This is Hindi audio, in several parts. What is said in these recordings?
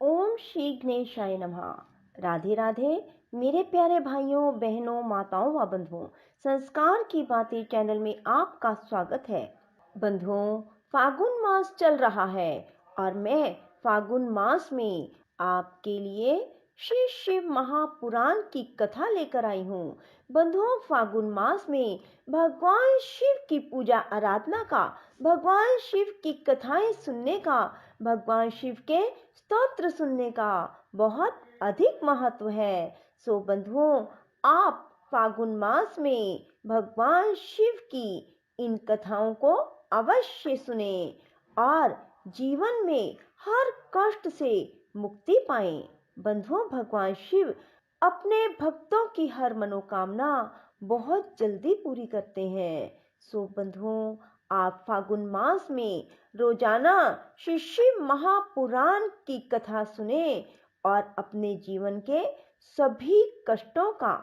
ओम श्री गणेशाय नमः। राधे राधे मेरे प्यारे भाइयों बहनों माताओं व बंधुओं, संस्कार की बातें चैनल में आपका स्वागत है। बंधुओं, फागुन मास चल रहा है और मैं फागुन मास में आपके लिए श्री शिव महापुराण की कथा लेकर आई हूँ। बंधुओं, फागुन मास में भगवान शिव की पूजा आराधना का, भगवान शिव की कथाएं सुनने का, भगवान शिव के स्तोत्र सुनने का बहुत अधिक महत्व है। सो बंधुओं, आप फागुन मास में भगवान शिव की इन कथाओं को अवश्य सुने और जीवन में हर कष्ट से मुक्ति पाएं। बंधुओं, भगवान शिव अपने भक्तों की हर मनोकामना बहुत जल्दी पूरी करते हैं। सो बंधुओं, आप फागुन मास में रोजाना श्री शिव महापुराण की कथा सुने और अपने जीवन के सभी कष्टों का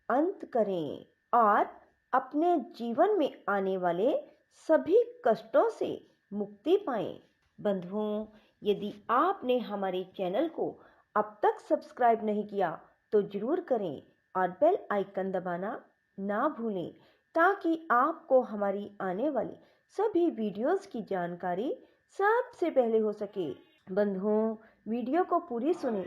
अंत करें और अपने जीवन में आने वाले सभी कष्टों से मुक्ति पाएं। बंधुओं, यदि आपने हमारे चैनल को अब तक सब्सक्राइब नहीं किया तो जरूर करें और बेल आइकन दबाना ना भूलें ताकि आपको हमारी आने वाली सभी वीडियोस की जानकारी सबसे पहले हो सके। बंधुओं, वीडियो को पूरी सुने।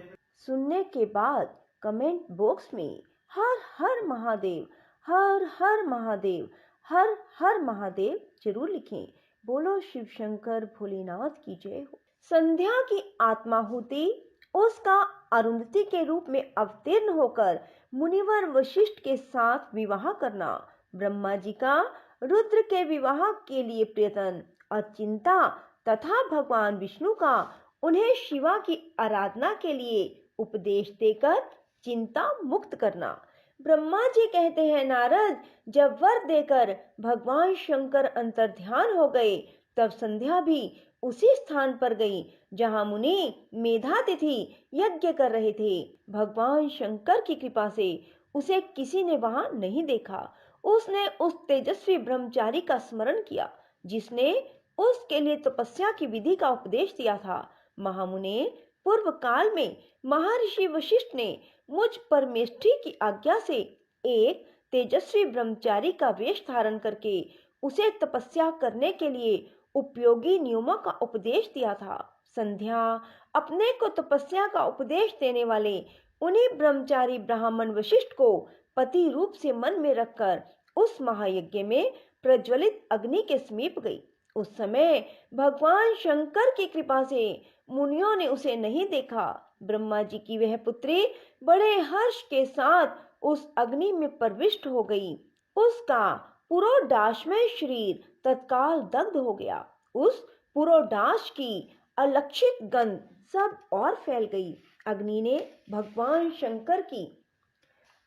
सुनने के बाद कमेंट बॉक्स में हर हर महादेव, हर हर महादेव, हर हर महादेव जरूर लिखें। बोलो शिव शंकर भोलेनाथ की जय हो। संध्या की आत्माहुति उसका अरुंधति के रूप में अवतीर्ण होकर मुनिवर वशिष्ठ के साथ विवाह करना, ब्रह्मा जी का रुद्र के विवाह के लिए प्रयत्न और चिंता तथा भगवान विष्णु का उन्हें शिवा की आराधना के लिए उपदेश देकर चिंता मुक्त करना। ब्रह्मा जी कहते हैं, नारद, जब वर देकर भगवान शंकर अंतर्ध्यान हो गए तब संध्या भी उसी स्थान पर गई जहां मुनि मेधातिथि यज्ञ कर रहे थे। भगवान शंकर की कृपा से उसे किसी ने वहां नहीं देखा। उसने उस तेजस्वी ब्रह्मचारी का स्मरण किया जिसने उसके लिए तपस्या की विधि का उपदेश दिया था। महामुने, पूर्व काल में महर्षि वशिष्ठ ने मुझ परमेष्ठी की आज्ञा से एक तेजस्वी ब्रह्मचारी का वेश धारण करके उसे तपस्या करने के लिए उपयोगी नियमों का उपदेश दिया था। संध्या अपने को तपस्या का उपदेश देने वाले उन्हीं ब्रह्मचारी ब्राह्मण वशिष्ठ को पति रूप से मन में रखकर उस महायज्ञ में प्रज्वलित अग्नि के समीप गई। उस समय भगवान शंकर की कृपा से मुनियों ने उसे नहीं देखा। ब्रह्मा जी की वह पुत्री बड़े हर्ष के साथ उस अग्नि में प्रविष्ट हो गई। उसका पुरोडाशमय शरीर तत्काल दग्ध हो गया। उस पुरोडाश की अलक्षित गंध सब और फैल गई। अग्नि ने भगवान शंकर की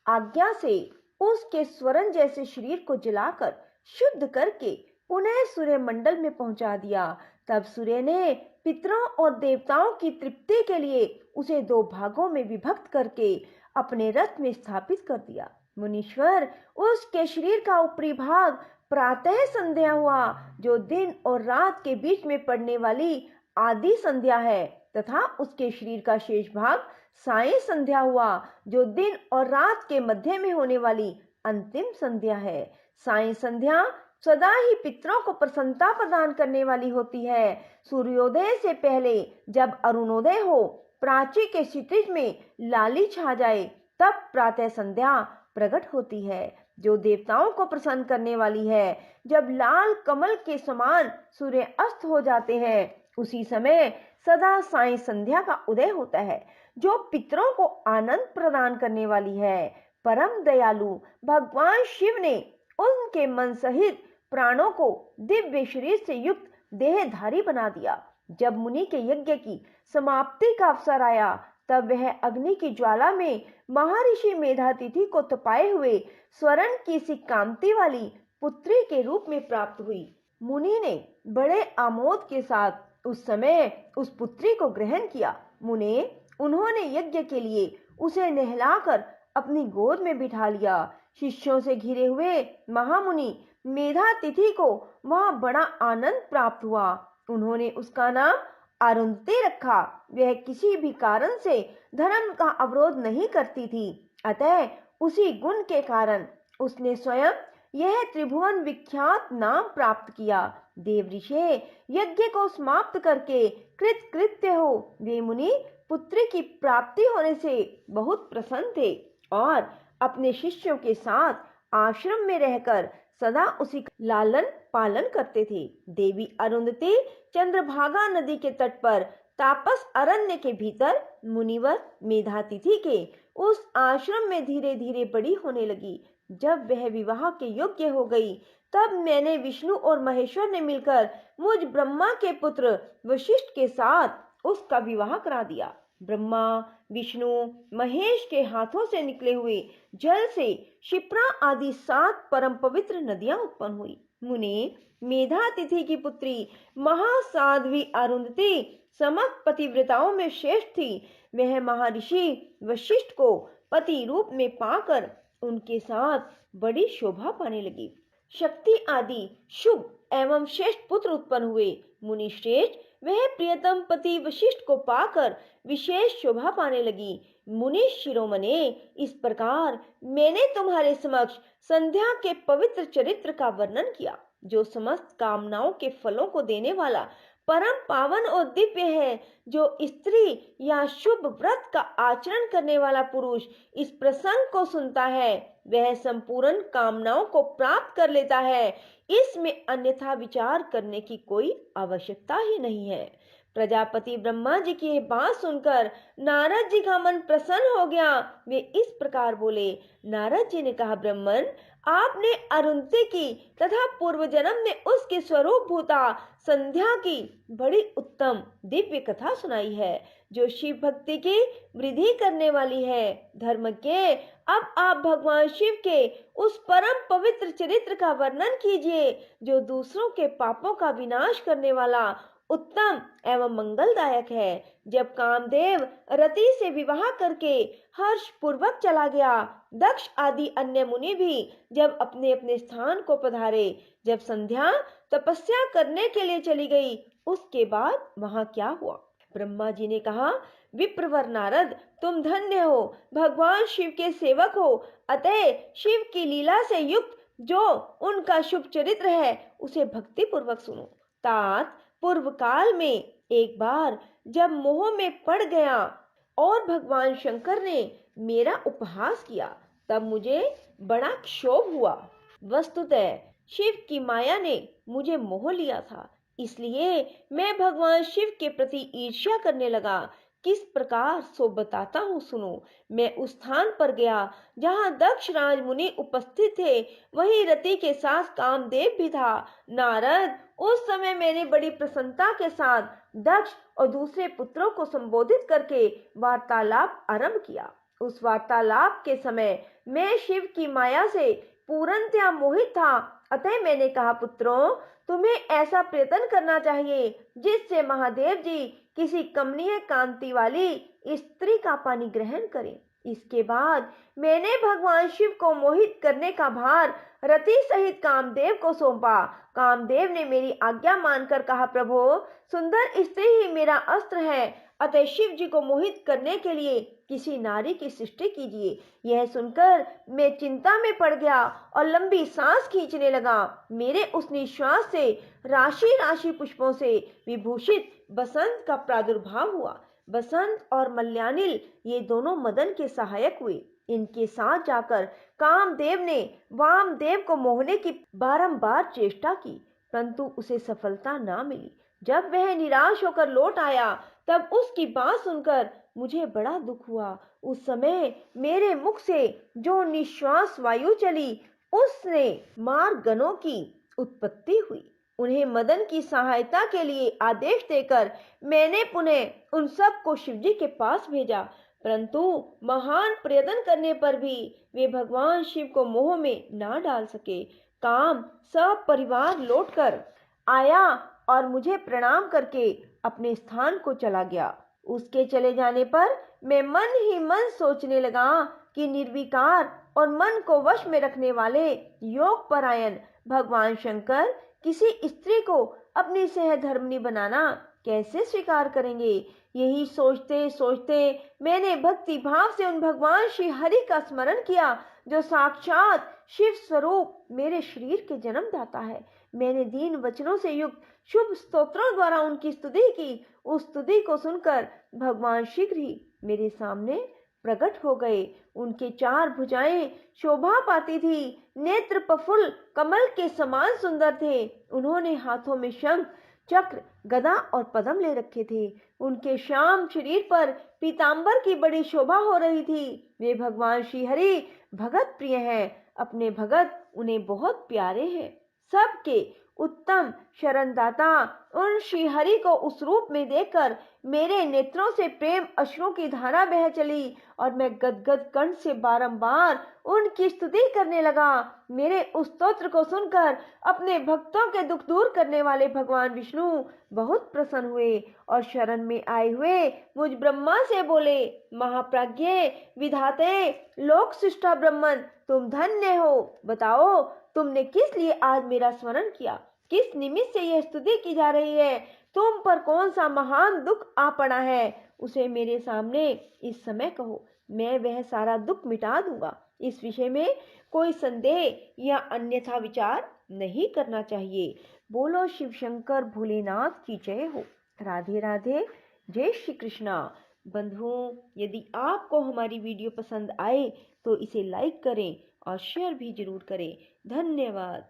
आज्ञा से उसके स्वर्ण जैसे शरीर को जलाकर शुद्ध करके पुनः सूर्य मंडल में पहुंचा दिया। तब सूर्य ने पितरों और देवताओं की तृप्ति के लिए उसे दो भागों में विभक्त करके अपने रथ में स्थापित कर दिया। मुनीश्वर, उसके शरीर का ऊपरी भाग प्रातः संध्या हुआ जो दिन और रात के बीच में पड़ने वाली आदि संध्या है, तथा उसके शरीर का शेष भाग साय संध्या हुआ जो दिन और रात के मध्य में होने वाली अंतिम संध्या है। साय संध्या सदा ही पितरों को प्रसन्नता प्रदान करने वाली होती है। सूर्योदय से पहले जब अरुणोदय हो, प्राची के क्षितिज में लाली छा जाए, तब प्रातः संध्या प्रकट होती है जो देवताओं को प्रसन्न करने वाली है। जब लाल कमल के समान सूर्य अस्त हो जाते हैं, उसी समय सदा साय संध्या का उदय होता है जो पितरों को आनंद प्रदान करने वाली है। परम दयालु भगवान शिव ने उनके मन सहित प्राणों को दिव्य शरीर से युक्त देहधारी बना दिया। जब मुनि के यज्ञ की समाप्ति का अवसर आया, तब वह अग्नि की ज्वाला में महर्षि मेधातिथि को तपाए हुए स्वर्ण की सी कांति वाली पुत्री के रूप में प्राप्त हुई। मुनि ने बड़े आमोद के साथ उस समय उस पुत्री को ग्रहण किया। मुने, उन्होंने यज्ञ के लिए उसे नहलाकर अपनी गोद में बिठा लिया। शिष्यों से घिरे हुए महामुनि मेधातिथि को वहां बड़ा आनंद प्राप्त हुआ। उन्होंने उसका नाम अरुंधति रखा, वह किसी भी कारण से धर्म का अवरोध नहीं करती थी। अतः उसी गुण के कारण उसने स्वयं यह त्रिभुवन विख्यात नाम प्राप्त किया। देव ऋषि यज्ञ को समाप्त करके कृतकृत्य हो वे मुनि पुत्री की प्राप्ति होने से बहुत प्रसन्न थे और अपने शिष्यों के साथ आश्रम में रहकर सदा उसी का लालन पालन करते थे। देवी अरुंधति चंद्रभागा नदी के तट पर तापस अरण्य के भीतर मुनिवर मेधातिथि के उस आश्रम में धीरे धीरे बड़ी होने लगी। जब वह विवाह के योग्य हो गई तब मैंने विष्णु और महेश्वर ने मिलकर मुझ ब्रह्मा के पुत्र वशिष्ठ के साथ उसका विवाह करा दिया। ब्रह्मा विष्णु महेश के हाथों से निकले हुए जल से क्षिप्रा आदि 7 परम पवित्र नदियां उत्पन्न हुई। मुनि मेधातिथि की पुत्री महासाध्वी अरुंधति समस्त पतिव्रताओं में श्रेष्ठ थी। वह महर्षि वशिष्ठ को पति रूप में पाकर उनके साथ बड़ी शोभा पाने लगी। शक्ति आदि शुभ एवं श्रेष्ठ पुत्र उत्पन्न हुए। मुनि श्रेष्ठ वह प्रियतम पति वशिष्ठ को पाकर विशेष शोभा पाने लगी। मुनि शिरोमणे, इस प्रकार मैंने तुम्हारे समक्ष संध्या के पवित्र चरित्र का वर्णन किया, जो समस्त कामनाओं के फलों को देने वाला परम पावन और दिव्य है। जो स्त्री या शुभ व्रत का आचरण करने वाला पुरुष इस प्रसंग को सुनता है वह संपूर्ण कामनाओं को प्राप्त कर लेता है। इसमें अन्यथा विचार करने की कोई आवश्यकता ही नहीं है। प्रजापति ब्रह्मा जी की यह बात सुनकर नारद जी का मन प्रसन्न हो गया। वे इस प्रकार बोले। नारद जी ने कहा, ब्रह्मन, आपने अरुंधति की तथा पूर्व जन्म में उसके स्वरूप भूता संध्या की बड़ी उत्तम दिव्य कथा सुनाई है, जो शिव भक्ति की वृद्धि करने वाली है। धर्म के अब आप भगवान शिव के उस परम पवित्र चरित्र का वर्णन कीजिए, जो दूसरों के पापों का विनाश करने वाला उत्तम एवं मंगलदायक है। जब कामदेव रति से विवाह करके हर्ष पूर्वक चला गया, दक्ष आदि अन्य मुनि भी जब अपने अपने स्थान को पधारे, जब संध्या तपस्या करने के लिए चली गई, उसके बाद वहां क्या हुआ? ब्रह्मा जी ने कहा, विप्रवर नारद, तुम धन्य हो, भगवान शिव के सेवक हो, अतः शिव की लीला से युक्त जो उनका शुभ चरित्र है उसे भक्ति पूर्वक सुनो। तात पूर्व काल में एक बार जब मोह में पड़ गया और भगवान शंकर ने मेरा उपहास किया, तब मुझे बड़ा क्षोभ हुआ। वस्तुतः शिव की माया ने मुझे मोह लिया था, इसलिए मैं भगवान शिव के प्रति ईर्ष्या करने लगा। किस प्रकार सो बताता हूँ, सुनो। मैं उस स्थान पर गया जहाँ दक्ष राज मुनि उपस्थित थे, वहीं रति के साथ कामदेव भी था। नारद, उस समय मैंने बड़ी प्रसन्नता के साथ दक्ष और दूसरे पुत्रों को संबोधित करके वार्तालाप आरंभ किया। उस वार्तालाप के समय मैं शिव की माया से पूर्णतया मोहित था। अतः मैंने कहा, पुत्रों, तुम्हें ऐसा प्रयत्न करना चाहिए जिससे महादेव जी किसी कमनीय कांति वाली स्त्री का पानी ग्रहण करें। इसके बाद मैंने भगवान शिव को मोहित करने का भार रति सहित कामदेव को सौंपा। कामदेव ने मेरी आज्ञा मानकर कहा, प्रभु, सुंदर स्त्री ही मेरा अस्त्र है, अतः शिव जी को मोहित करने के लिए किसी नारी की सृष्टि कीजिए। यह सुनकर मैं चिंता में पड़ गया और लंबी सांस खींचने लगा। मेरे उस निश्वास से राशि राशि पुष्पों से विभूषित बसंत का प्रादुर्भाव हुआ। बसंत और मल्यानिल ये दोनों मदन के सहायक हुए। इनके साथ जाकर कामदेव ने वामदेव को मोहने की बारंबार चेष्टा की, परंतु उसे सफलता ना मिली। जब वह निराश होकर लौट आया, तब उसकी बात सुनकर मुझे बड़ा दुख हुआ। उस समय मेरे मुख से जो निश्वास वायु चली, उसने मार्गणों की उत्पत्ति हुई। उन्हें मदन की सहायता के लिए आदेश देकर मैंने पुनः उन सब को शिवजी के पास भेजा, परंतु महान प्रयत्न करने पर भी वे भगवान शिव को मोह में ना डाल सके। काम सब परिवार लौटकर आया और मुझे प्रणाम करके अपने स्थान को चला गया। उसके चले जाने पर मैं मन ही मन सोचने लगा कि निर्विकार और मन को वश में रखने वाले योग परायण भगवान शंकर किसी स्त्री को अपनी सहधर्मिणी बनाना कैसे स्वीकार करेंगे। यही सोचते सोचते मैंने भक्ति भाव से उन भगवान श्री हरि का स्मरण किया जो साक्षात शिव स्वरूप मेरे शरीर के जन्मदाता है। मैंने दीन वचनों से युक्त शुभ स्तोत्रों द्वारा उनकी स्तुति की। उस स्तुति को सुनकर भगवान शीघ्र ही मेरे सामने प्रकट हो गए। उनके चार भुजाएं शोभा पाती थी, नेत्र प्रफुल्ल कमल के समान सुंदर थे। उन्होंने हाथों में शंख, चक्र, गदा और पद्म ले रखे थे। उनके श्याम शरीर पर पीतांबर की बड़ी शोभा हो रही थी। वे भगवान श्री हरि भगत प्रिय हैं। अपने भगत उन्हें बहुत प्यारे हैं। सबके उत्तम शरणदाता उन श्री हरि को उस रूप में देखकर मेरे नेत्रों से प्रेम अश्रुओं की धारा बह चली और मैं गदगद कंठ से बारंबार उनकी स्तुति करने लगा। मेरे उस स्तोत्र को सुनकर अपने भक्तों के दुख दूर करने वाले भगवान विष्णु बहुत प्रसन्न हुए और शरण में आए हुए मुझ ब्रह्मा से बोले, महाप्राज्ञ विधाते लोक सृष्टा ब्रह्मन, तुम धन्य हो। बताओ तुमने किस लिए आज मेरा स्मरण किया, किस निमित्त से यह स्तुति की जा रही है। तुम पर कौन सा महान दुख आ पड़ा है, उसे मेरे सामने इस समय कहो, मैं वह सारा दुख मिटा दूंगा। इस विषय में कोई संदेह या अन्यथा विचार नहीं करना चाहिए। बोलो शिव शंकर भोलेनाथ की जय हो। राधे राधे, जय श्री कृष्णा। बंधुओं, यदि आपको हमारी वीडियो पसंद आए तो इसे लाइक करें और शेयर भी जरूर करें। धन्यवाद।